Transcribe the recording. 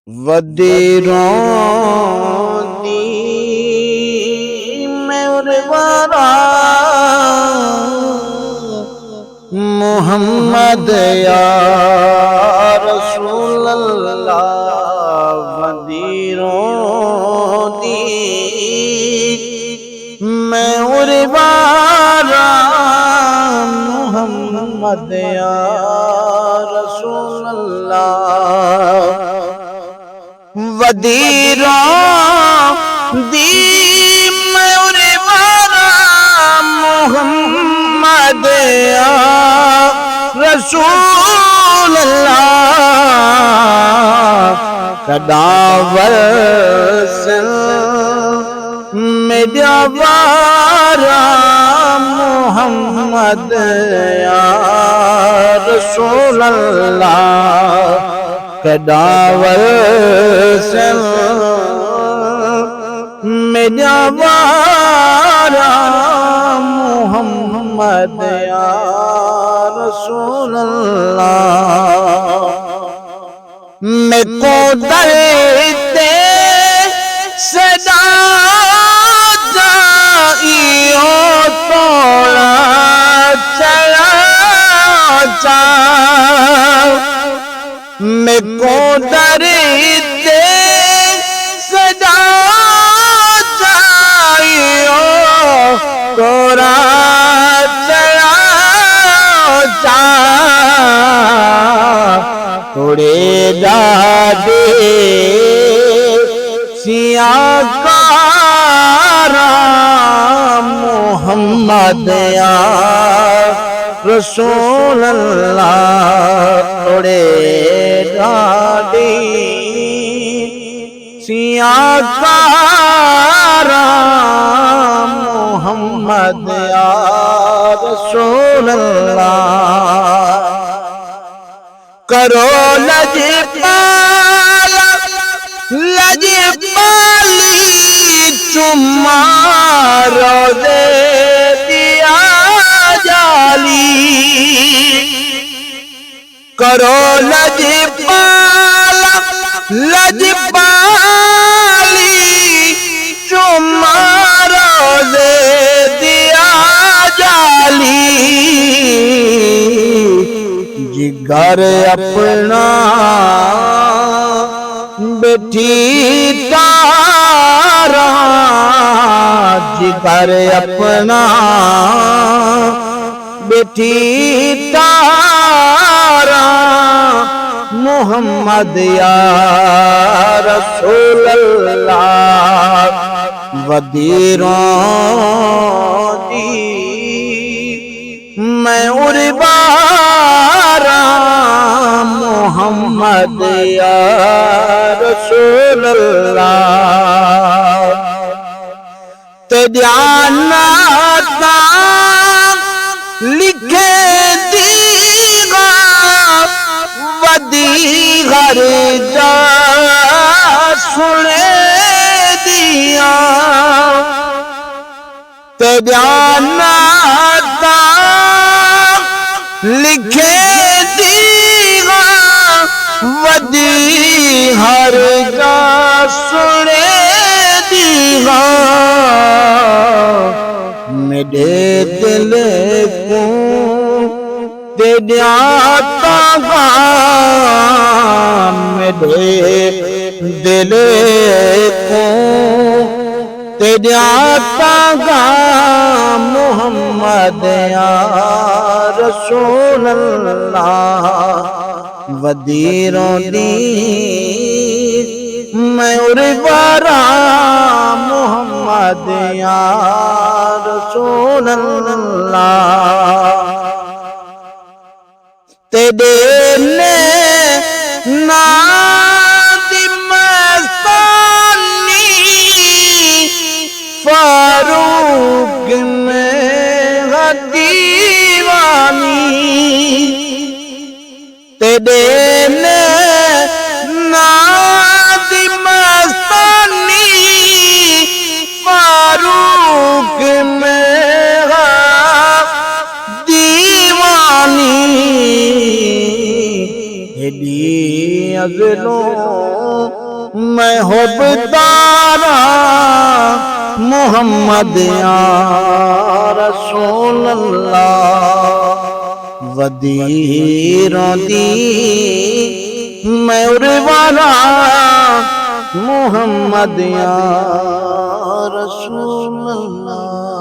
वदीरों दी मेरे वारा मोहम्मद या रसूल अल्लाह। वदीरों दी मेरे वारा मोहम्मद या रसूल अल्लाह। वदीरों दी मेरे वारा मोहम्मद या रसूल अल्लाह। कदावर से मेरा वारा मोहम्मद या रसूल अल्लाह। कदावर से मेरा वारा मोहम्मद या रसूल अल्लाह। मैं को दर्दे सदा जाइयो तोड़ा चला जा। मैं को दर्दे सदा जाइयो तोड़ा चला जा। थोड़े दादे सियाकारा मोहम्मद या रसूल अल्लाह। थोड़े दादे सियाकारा मोहम्मद या रसूल अल्लाह। करो लजपाला लजपाली चुम्मा रोज़े दिया जाली। करो लजपाला लजपाली चुम्मा रोज़े दिया जाली। जिगर अपना बेटी तारा। जिगर अपना बेटी तारा मोहम्मद या रसूल अल्लाह। वदीरों दी मैं उर्वारा मोहम्मद या रसूल अल्लाह। तेरा नाता लिखे दीगा वदी घर जा सुने दिया। तेरा नाता लिखे दीगा वदी हर का सुने दीगा। मेरे दिल को तेरा पैगाम। मेरे दिल को तेरा पैगाम मोहम्मद या रसूल अल्लाह। वदीरों दी मैं उर्वारा मोहम्मद या रसूल अल्लाह। तेरे ने नादिम मस्तानी फारूक में दीवानी। तेरे ने नादिम मस्तानी फारूक में दीवानी। अज़लो मैं हुब्बदारा मुहम्मद या रसूल अल्लाह वदी रोंदी मैं उरवारा मुहम्मद या रसूल अल्लाह।